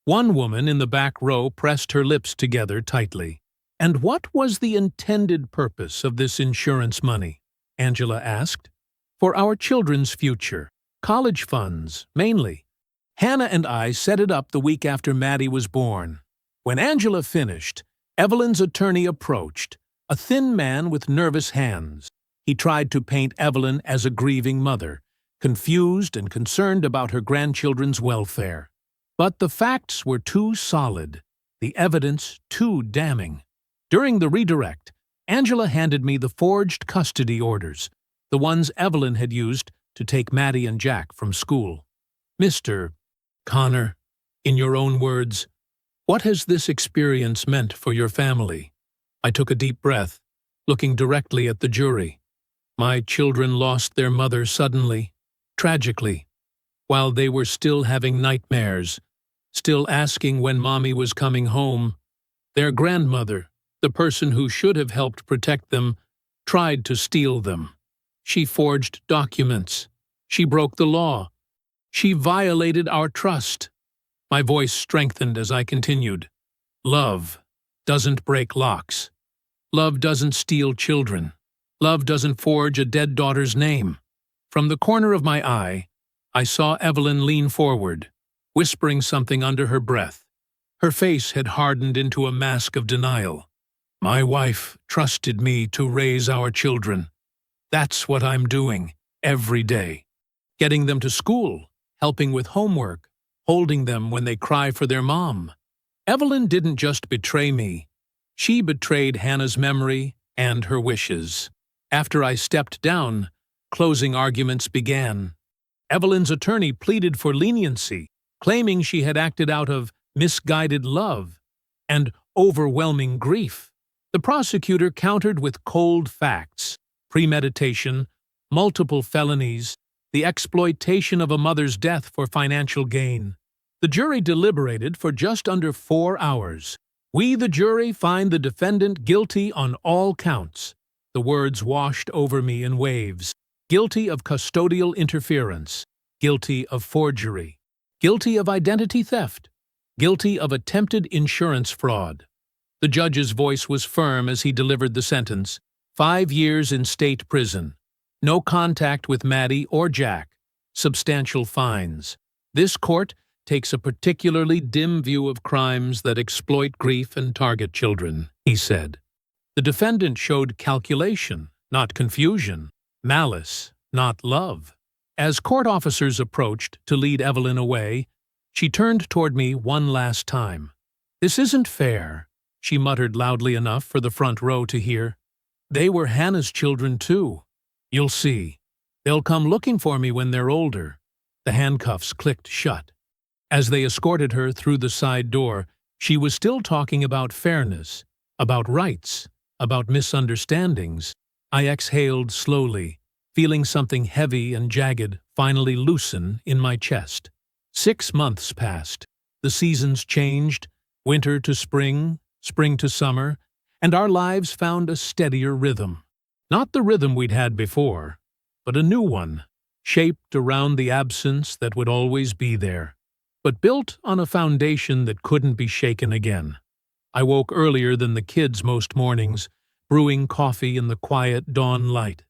One woman in the back row pressed her lips together tightly. "And what was the intended purpose of this insurance money?" Angela asked. "For our children's future. College funds, mainly. Hannah and I set it up the week after Maddie was born." When Angela finished, Evelyn's attorney approached, a thin man with nervous hands. He tried to paint Evelyn as a grieving mother, confused and concerned about her grandchildren's welfare. But the facts were too solid, the evidence too damning. During the redirect, Angela handed me the forged custody orders, the ones Evelyn had used to take Maddie and Jack from school. "Mr. Connor, in your own words, what has this experience meant for your family?" I took a deep breath, looking directly at the jury. "My children lost their mother suddenly, tragically, while they were still having nightmares, still asking when Mommy was coming home. Their grandmother, the person who should have helped protect them, tried to steal them. She forged documents. She broke the law. She violated our trust." My voice strengthened as I continued. "Love doesn't break locks. Love doesn't steal children. Love doesn't forge a dead daughter's name." From the corner of my eye, I saw Evelyn lean forward, whispering something under her breath. Her face had hardened into a mask of denial. "My wife trusted me to raise our children. That's what I'm doing, every day. Getting them to school, helping with homework, holding them when they cry for their mom. Evelyn didn't just betray me. She betrayed Hannah's memory and her wishes. After I stepped down, closing arguments began. Evelyn's attorney pleaded for leniency, claiming she had acted out of misguided love and overwhelming grief. The prosecutor countered with cold facts: premeditation, multiple felonies, the exploitation of a mother's death for financial gain. The jury deliberated for just under 4 hours. "We, the jury, find the defendant guilty on all counts." The words washed over me in waves. Guilty of custodial interference, guilty of forgery, guilty of identity theft, guilty of attempted insurance fraud. The judge's voice was firm as he delivered the sentence: 5 years in state prison, no contact with Maddie or Jack, substantial fines. "This court takes a particularly dim view of crimes that exploit grief and target children," he said. The defendant showed calculation, not confusion, malice, not love. As court officers approached to lead Evelyn away, she turned toward me one last time. "This isn't fair," she muttered loudly enough for the front row to hear. "They were Hannah's children too. You'll see. They'll come looking for me when they're older." The handcuffs clicked shut. As they escorted her through the side door, she was still talking about fairness, about rights, about misunderstandings. I exhaled slowly, feeling something heavy and jagged finally loosen in my chest. 6 months passed. The seasons changed, winter to spring, spring to summer, and our lives found a steadier rhythm. Not the rhythm we'd had before, but a new one, shaped around the absence that would always be there, but built on a foundation that couldn't be shaken again. I woke earlier than the kids most mornings, brewing coffee in the quiet dawn light.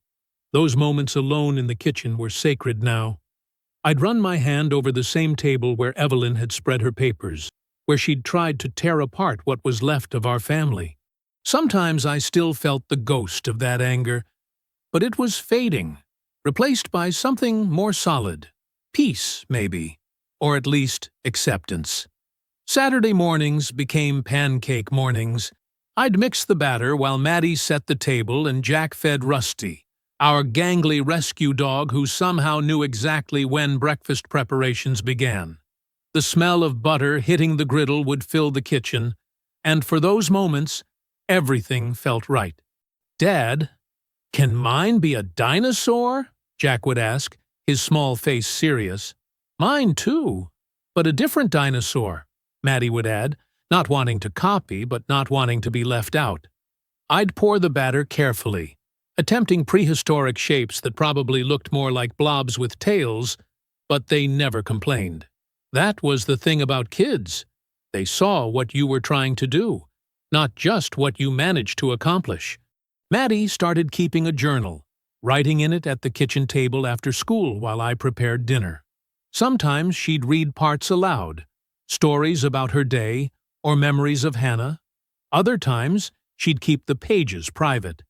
Those moments alone in the kitchen were sacred now. I'd run my hand over the same table where Evelyn had spread her papers, where she'd tried to tear apart what was left of our family. Sometimes I still felt the ghost of that anger, but it was fading, replaced by something more solid. Peace, maybe, or at least acceptance. Saturday mornings became pancake mornings. I'd mix the batter while Maddie set the table and Jack fed Rusty, our gangly rescue dog who somehow knew exactly when breakfast preparations began. The smell of butter hitting the griddle would fill the kitchen, and for those moments, everything felt right. "Dad, can mine be a dinosaur?" Jack would ask, his small face serious. "Mine too, but a different dinosaur," Maddie would add, not wanting to copy but not wanting to be left out. I'd pour the batter carefully, attempting prehistoric shapes that probably looked more like blobs with tails, but they never complained. That was the thing about kids. They saw what you were trying to do, not just what you managed to accomplish. Maddie started keeping a journal, writing in it at the kitchen table after school while I prepared dinner. Sometimes she'd read parts aloud, stories about her day or memories of Hannah. Other times, she'd keep the pages private,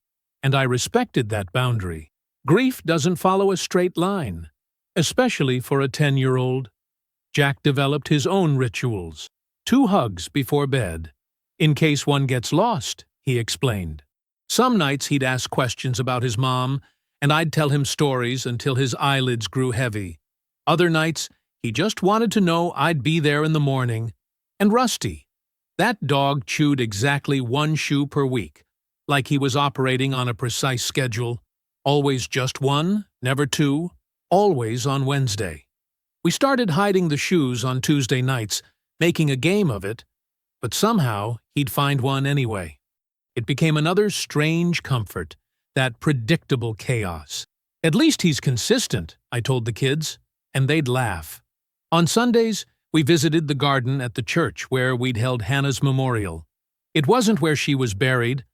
and I respected that boundary. Grief doesn't follow a straight line, especially for a 10-year-old. Jack developed his own rituals. 2 hugs before bed. "In case one gets lost," he explained. Some nights he'd ask questions about his mom, and I'd tell him stories until his eyelids grew heavy. Other nights, he just wanted to know I'd be there in the morning. And Rusty. That dog chewed exactly 1 shoe per week, like he was operating on a precise schedule. Always just 1, never 2, always on Wednesday. We started hiding the shoes on Tuesday nights, making a game of it, but somehow he'd find one anyway. It became another strange comfort, that predictable chaos. "At least he's consistent," I told the kids, and they'd laugh. On Sundays, we visited the garden at the church where we'd held Hannah's memorial. It wasn't where she was buried.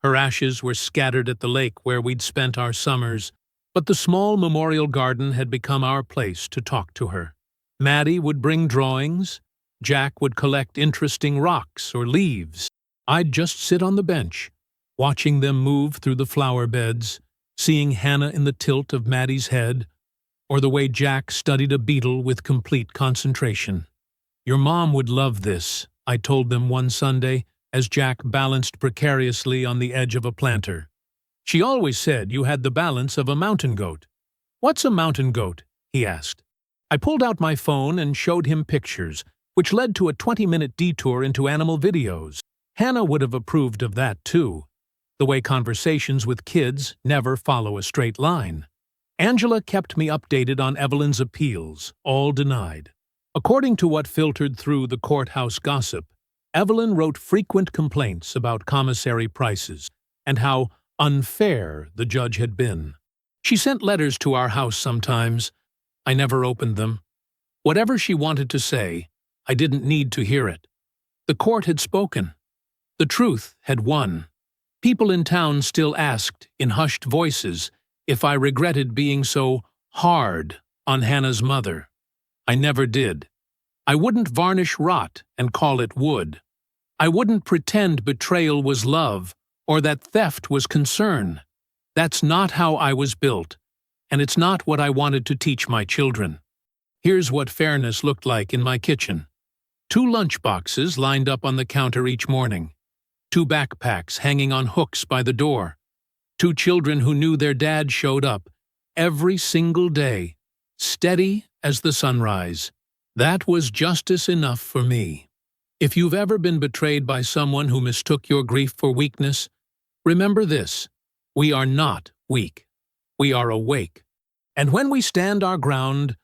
Her ashes were scattered at the lake where we'd spent our summers, but the small memorial garden had become our place to talk to her. Maddie would bring drawings. Jack would collect interesting rocks or leaves. I'd just sit on the bench, watching them move through the flower beds, seeing Hannah in the tilt of Maddie's head, or the way Jack studied a beetle with complete concentration. "Your mom would love this," I told them one Sunday as Jack balanced precariously on the edge of a planter. She always said you had the balance of a mountain goat. What's a mountain goat? He asked. I pulled out my phone and showed him pictures, which led to a 20-minute detour into animal videos. Hannah would have approved of that too, the way conversations with kids never follow a straight line. Angela kept me updated on Evelyn's appeals, all denied. According to what filtered through the courthouse gossip, Evelyn wrote frequent complaints about commissary prices and how unfair the judge had been. She sent letters to our house sometimes. I never opened them. Whatever she wanted to say, I didn't need to hear it. The court had spoken. The truth had won. People in town still asked, in hushed voices, if I regretted being so hard on Hannah's mother. I never did. I wouldn't varnish rot and call it wood. I wouldn't pretend betrayal was love or that theft was concern. That's not how I was built, and it's not what I wanted to teach my children. Here's what fairness looked like in my kitchen. 2 lunch boxes lined up on the counter each morning. 2 backpacks hanging on hooks by the door. 2 children who knew their dad showed up every single day, steady as the sunrise. That was justice enough for me. If you've ever been betrayed by someone who mistook your grief for weakness, remember this: we are not weak. We are awake. And when we stand our ground,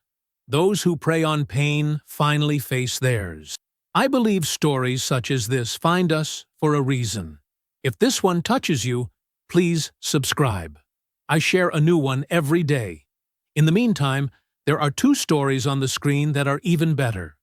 those who prey on pain finally face theirs. I believe stories such as this find us for a reason. If this one touches you, please subscribe. I share a new one every day. In the meantime, there are 2 stories on the screen that are even better.